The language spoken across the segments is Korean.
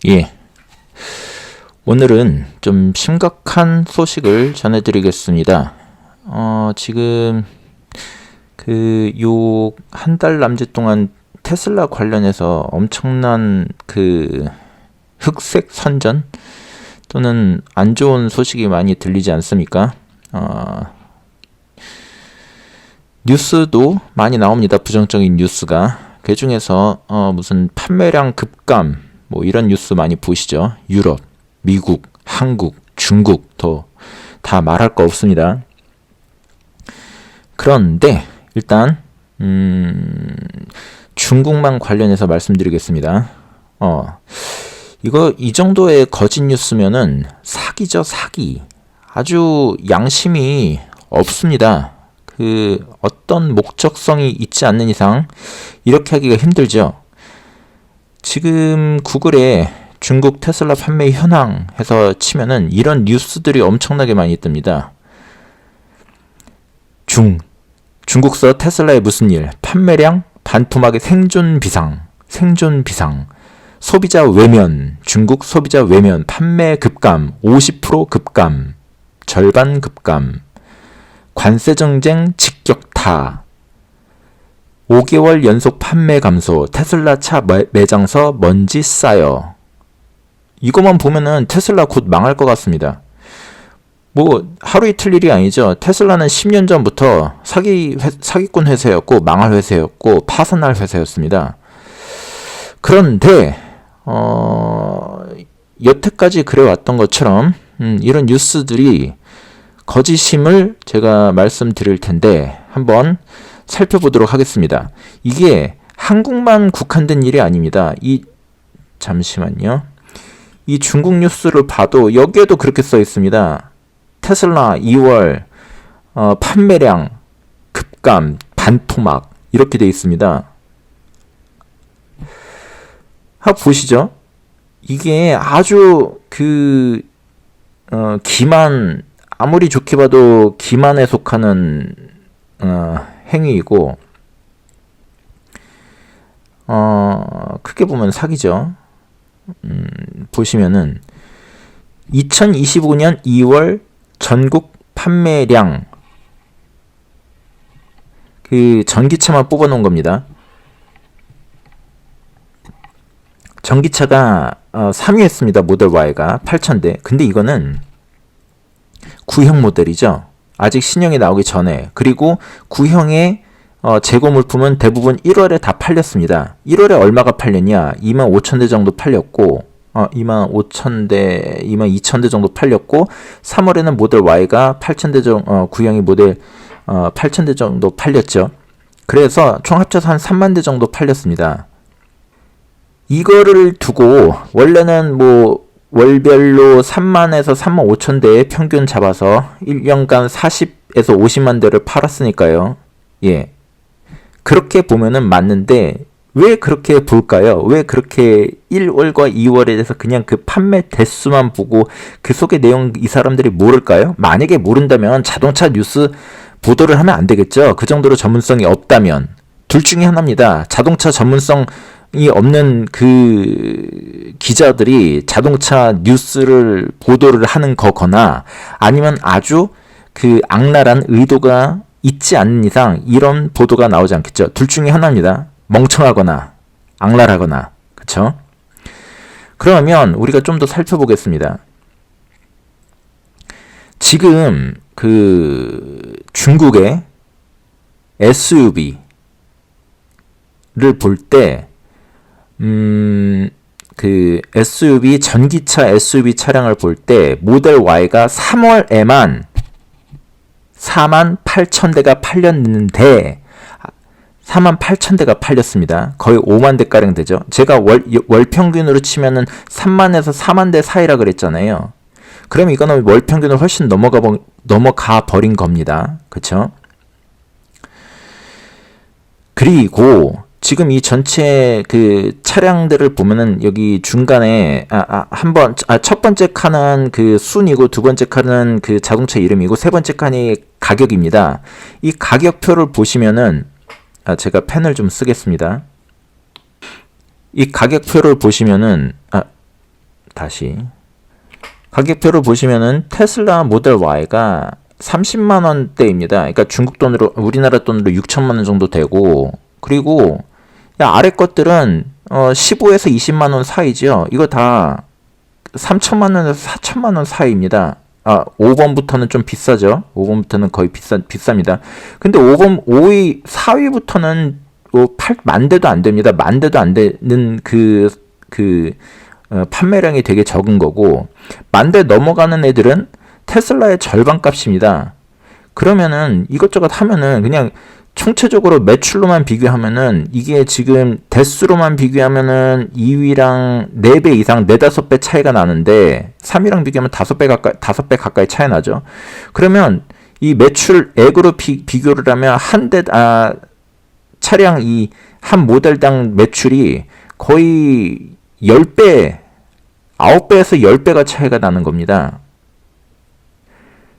예. 오늘은 좀 심각한 소식을 전해드리겠습니다. 지금 요 한 달 남짓 동안 테슬라 관련해서 엄청난 흑색 선전 또는 안 좋은 소식이 많이 들리지 않습니까? 뉴스도 많이 나옵니다. 부정적인 뉴스가. 그 중에서 무슨 판매량 급감 뭐 이런 뉴스 많이 보시죠. 유럽, 미국, 한국, 중국 다 말할 거 없습니다. 그런데 일단 중국만 관련해서 말씀드리겠습니다. 이 정도의 거짓 뉴스면은 사기죠, 사기. 아주 양심이 없습니다. 어떤 목적성이 있지 않는 이상 이렇게 하기가 힘들죠. 지금 구글에 중국 테슬라 판매 현황 해서 치면은 이런 뉴스들이 엄청나게 많이 뜹니다. 중국서 테슬라의 무슨 일, 판매량 반토막의 생존 비상, 소비자 외면, 중국 소비자 외면, 판매 급감, 50% 급감, 절반 급감, 관세 정쟁 직격타, 5개월 연속 판매 감소, 테슬라 차 매장서 먼지 쌓여. 이것만 보면은 테슬라 곧 망할 것 같습니다. 뭐 하루 이틀 일이 아니죠. 테슬라는 10년 전부터 사기꾼 회사였고 망할 회사였고 파산할 회사였습니다. 그런데 여태까지 그래왔던 것처럼 이런 뉴스들이 거짓임을 제가 말씀드릴 텐데 한번 살펴보도록 하겠습니다. 이게 한국만 국한된 일이 아닙니다. 잠시만요. 이 중국 뉴스를 봐도 여기에도 그렇게 써 있습니다. 테슬라 2월 판매량 급감 반토막 이렇게 돼 있습니다. 한번 보시죠. 이게 아주 기만, 아무리 좋게 봐도 기만에 속하는 행위이고 크게 보면 사기죠. 보시면은 2025년 2월 전국 판매량 전기차만 뽑아 놓은 겁니다. 전기차가 3위였습니다. 모델 Y가 8,000대. 근데 이거는 구형 모델이죠. 아직 신형이 나오기 전에. 그리고 구형의 재고 물품은 대부분 1월에 다 팔렸습니다. 1월에 얼마가 팔렸냐? 25,000대 정도 팔렸고 25,000대, 22,000대 정도 팔렸고 3월에는 모델 Y가 8,000대 구형이 모델 8,000대 정도 팔렸죠. 그래서 총 합쳐서 한 3만 대 정도 팔렸습니다. 이거를 두고 원래는 뭐 월별로 3만에서 3만 5천 대의 평균 잡아서 1년간 40에서 50만 대를 팔았으니까요. 예. 그렇게 보면은 맞는데 왜 그렇게 볼까요? 왜 그렇게 1월과 2월에 대해서 그냥 판매 대수만 보고 그 속의 내용 이 사람들이 모를까요? 만약에 모른다면 자동차 뉴스 보도를 하면 안 되겠죠. 그 정도로 전문성이 없다면. 둘 중에 하나입니다. 자동차 전문성이 없는 기자들이 자동차 뉴스를 보도를 하는 거거나 아니면 아주 악랄한 의도가 있지 않는 이상 이런 보도가 나오지 않겠죠. 둘 중에 하나입니다. 멍청하거나 악랄하거나. 그쵸? 그러면 우리가 좀 더 살펴보겠습니다. 지금 중국의 SUV를 볼 때 SUV 전기차 SUV 차량을 볼 때 모델 Y가 3월에만 48,000대가 팔렸는데 48,000대가 팔렸습니다. 거의 5만 대가량 되죠. 제가 월 평균으로 치면은 3만에서 4만 대 사이라 그랬잖아요. 그럼 이거는 월 평균을 훨씬 넘어가 버린 겁니다. 그쵸? 그리고 지금 이 전체 차량들을 보면은 여기 중간에 첫 번째 칸은 순이고 두 번째 칸은 자동차 이름이고 세 번째 칸이 가격입니다. 이 가격표를 보시면은 제가 펜을 좀 쓰겠습니다. 이 가격표를 보시면은 다시 가격표를 보시면은 테슬라 모델 Y가 30만 원대입니다. 그러니까 중국 돈으로 우리나라 돈으로 6천만 원 정도 되고, 그리고 아래 것들은 15에서 20만 원 사이죠. 이거 다 3천만 원에서 4천만 원 사이입니다. 5번부터는 좀 비싸죠. 5번부터는 거의 비쌉니다. 근데 5위, 4위부터는 만 대도 안 됩니다. 만 대도 안 되는 판매량이 되게 적은 거고, 만 대 넘어가는 애들은 테슬라의 절반 값입니다. 그러면은 이것저것 하면은 그냥 총체적으로 매출로만 비교하면은 이게 지금 대수로만 비교하면은 2위랑 4배 이상, 4, 5배 차이가 나는데 3위랑 비교하면 5배 가까이 차이 나죠. 그러면 이 매출액으로 비교를 하면 차량 이 한 모델당 매출이 거의 10배, 9배에서 10배가 차이가 나는 겁니다.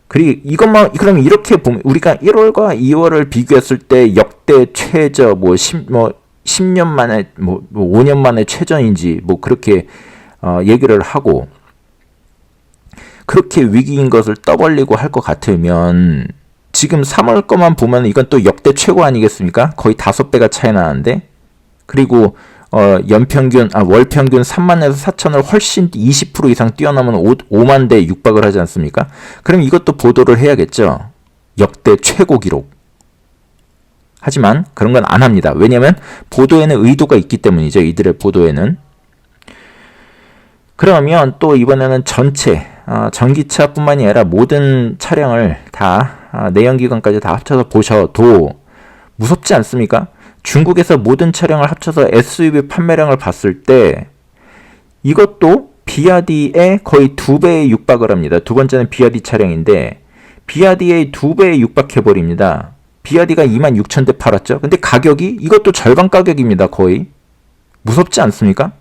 그리고 그럼 이렇게 보면, 우리가 1월과 2월을 비교했을 때 역대 최저, 10년 만에, 5년 만에 최저인지, 그렇게, 얘기를 하고, 그렇게 위기인 것을 떠벌리고 할 것 같으면, 지금 3월 거만 보면 이건 또 역대 최고 아니겠습니까? 거의 5배가 차이 나는데, 그리고, 월평균 3만에서 4천을 훨씬 20% 이상 뛰어넘은 5만 대에 육박을 하지 않습니까? 그럼 이것도 보도를 해야겠죠. 역대 최고 기록. 하지만 그런 건 안 합니다. 왜냐하면 보도에는 의도가 있기 때문이죠. 이들의 보도에는. 그러면 또 이번에는 전체 전기차뿐만이 아니라 모든 차량을 다 내연기관까지 다 합쳐서 보셔도 무섭지 않습니까? 중국에서 모든 차량을 합쳐서 SUV 판매량을 봤을 때 이것도 비아디의 거의 2배에 육박을 합니다. 두 번째는 비아디 차량인데 비아디의 2배에 육박해버립니다. 비아디가 26,000대 팔았죠. 근데 가격이 이것도 절반 가격입니다. 거의. 무섭지 않습니까?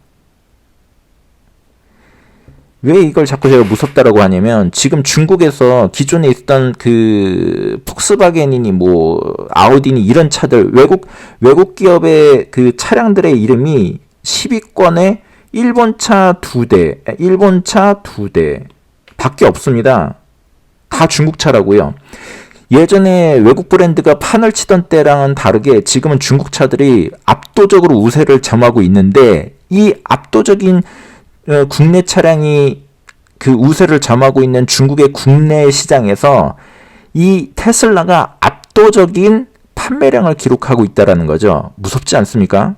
왜 이걸 자꾸 제가 무섭다라고 하냐면 지금 중국에서 기존에 있던 폭스바겐이니 아우디니 이런 차들 외국 기업의 그 차량들의 이름이 10위권에 일본차 2대 밖에 없습니다. 다 중국 차라고요. 예전에 외국 브랜드가 판을 치던 때랑은 다르게 지금은 중국 차들이 압도적으로 우세를 점하고 있는데 이 압도적인 국내 차량이 그 우세를 점하고 있는 중국의 국내 시장에서 이 테슬라가 압도적인 판매량을 기록하고 있다는 거죠. 무섭지 않습니까?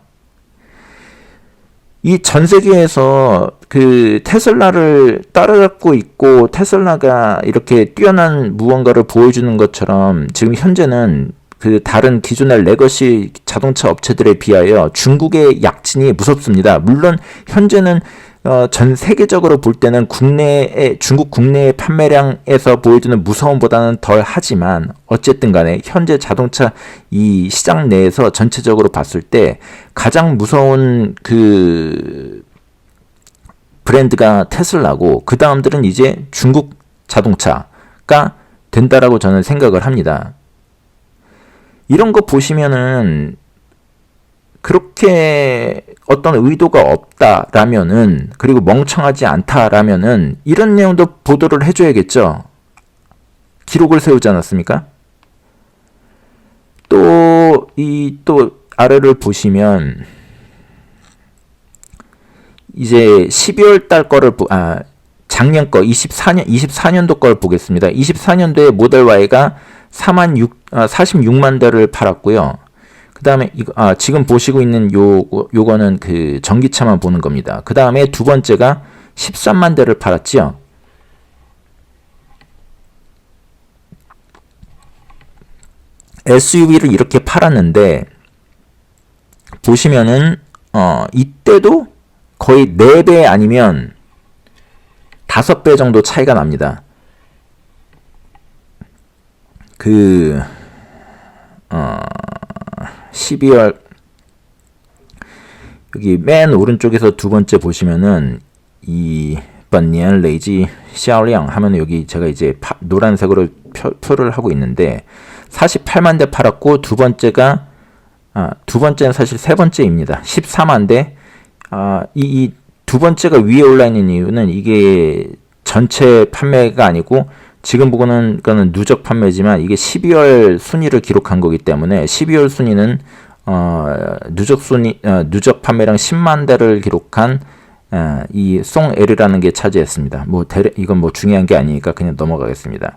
이 전 세계에서 그 테슬라를 따라잡고 있고 테슬라가 이렇게 뛰어난 무언가를 보여주는 것처럼 지금 현재는 그 다른 기존의 레거시 자동차 업체들에 비하여 중국의 약진이 무섭습니다. 물론 현재는 전 세계적으로 볼 때는 중국 국내의 판매량에서 보여주는 무서움보다는 덜 하지만 어쨌든 간에 현재 자동차 이 시장 내에서 전체적으로 봤을 때 가장 무서운 그 브랜드가 테슬라고 그 다음들은 이제 중국 자동차가 된다라고 저는 생각을 합니다. 이런 거 보시면은 그렇게 어떤 의도가 없다라면은 그리고 멍청하지 않다라면은 이런 내용도 보도를 해줘야겠죠. 기록을 세우지 않았습니까? 또 아래를 보시면 이제 12월 달 거를 작년 거 24년도 걸 보겠습니다. 24년도에 모델 Y가 46만 대를 팔았고요. 그 다음에 지금 보시고 있는 요거는 그 전기차만 보는 겁니다. 그 다음에 두 번째가 13만 대를 팔았죠. SUV를 이렇게 팔았는데 보시면은 이때도 거의 4배 아니면 5배 정도 차이가 납니다. 12월 여기 맨 오른쪽에서 두 번째 보시면은 이本年 累计销量 하면 여기 제가 이제 노란색으로 표를 하고 있는데 48만 대 팔았고 두 번째는 사실 세 번째입니다. 14만 대. 이 두 번째가 위에 올라 있는 이유는 이게 전체 판매가 아니고 지금 보고는 그거는 누적 판매지만 이게 12월 순위를 기록한 거기 때문에 12월 순위는 누적 판매량 10만 대를 기록한 이 송L이라는 게 차지했습니다. 이건 뭐 중요한 게 아니니까 그냥 넘어가겠습니다.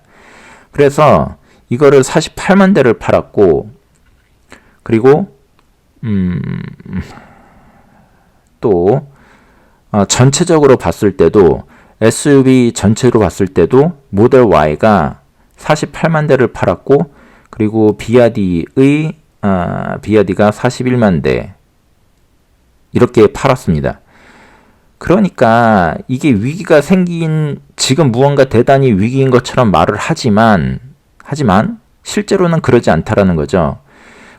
그래서 이거를 48만 대를 팔았고, 그리고 또 전체적으로 봤을 때도 SUV 전체로 봤을 때도 모델 Y가 48만 대를 팔았고, 그리고 비아디가 41만 대 이렇게 팔았습니다. 그러니까 이게 위기가 생긴, 지금 무언가 대단히 위기인 것처럼 말을 하지만 실제로는 그러지 않다라는 거죠.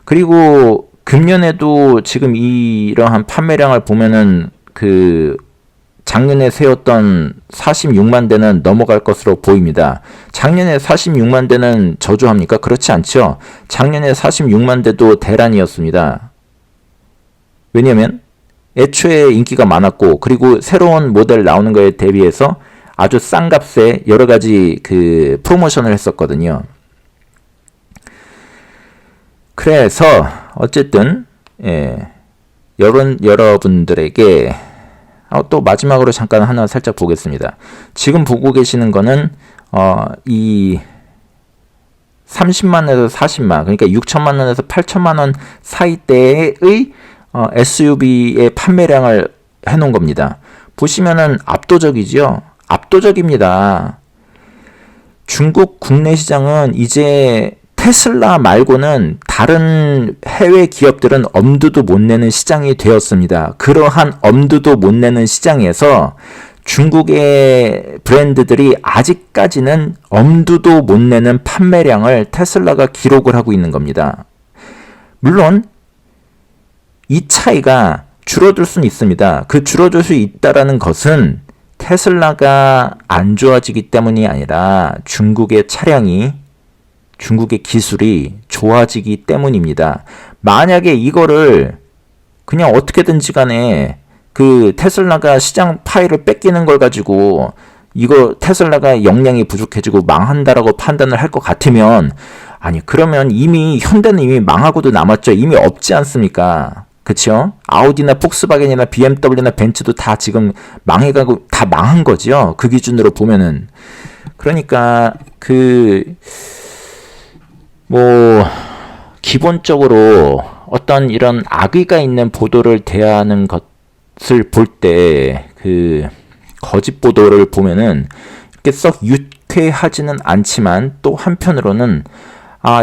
그리고 금년에도 지금 이러한 판매량을 보면은 작년에 세웠던 46만 대는 넘어갈 것으로 보입니다. 작년에 46만 대는 저조합니까? 그렇지 않죠. 작년에 46만 대도 대란이었습니다. 왜냐면 애초에 인기가 많았고, 그리고 새로운 모델 나오는 거에 대비해서 아주 싼 값에 여러 가지 프로모션을 했었거든요. 그래서 어쨌든 여러분들에게 또 마지막으로 잠깐 하나 살짝 보겠습니다. 지금 보고 계시는 거는 이 30만원에서 40만, 그러니까 6천만 원에서 8천만 원 사이대의 SUV의 판매량을 해놓은 겁니다. 보시면은 압도적이죠. 압도적입니다. 중국 국내 시장은 이제 테슬라 말고는 다른 해외 기업들은 엄두도 못 내는 시장이 되었습니다. 그러한 엄두도 못 내는 시장에서 중국의 브랜드들이 아직까지는 엄두도 못 내는 판매량을 테슬라가 기록을 하고 있는 겁니다. 물론 이 차이가 줄어들 수는 있습니다. 그 줄어들 수 있다라는 것은 테슬라가 안 좋아지기 때문이 아니라 중국의 기술이 좋아지기 때문입니다. 만약에 이거를 그냥 어떻게든지 간에 테슬라가 시장 파일을 뺏기는 걸 가지고 이거 테슬라가 역량이 부족해지고 망한다라고 판단을 할 것 같으면, 그러면 현대는 이미 망하고도 남았죠. 이미 없지 않습니까? 그쵸? 아우디나 폭스바겐이나 BMW나 벤츠도 다 지금 망해가고 다 망한 거죠. 그 기준으로 보면은. 그러니까 기본적으로 어떤 이런 악의가 있는 보도를 대하는 것을 볼 때, 거짓 보도를 보면은 이렇게 썩 유쾌하지는 않지만, 또 한편으로는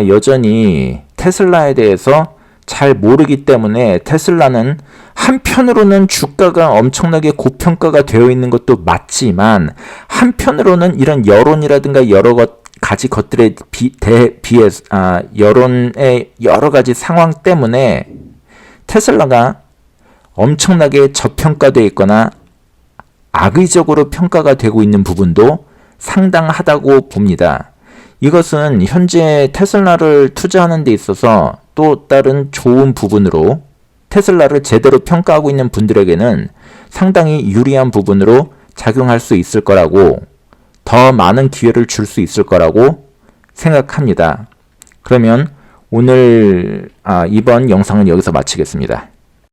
여전히 테슬라에 대해서 잘 모르기 때문에 테슬라는 한편으로는 주가가 엄청나게 고평가가 되어 있는 것도 맞지만, 한편으로는 이런 여론이라든가 여러 가지 것들에 비해서 여론의 여러 가지 상황 때문에 테슬라가 엄청나게 저평가되어 있거나 악의적으로 평가가 되고 있는 부분도 상당하다고 봅니다. 이것은 현재 테슬라를 투자하는 데 있어서 또 다른 좋은 부분으로, 테슬라를 제대로 평가하고 있는 분들에게는 상당히 유리한 부분으로 작용할 수 있을 거라고, 더 많은 기회를 줄 수 있을 거라고 생각합니다. 그러면 오늘 이번 영상은 여기서 마치겠습니다.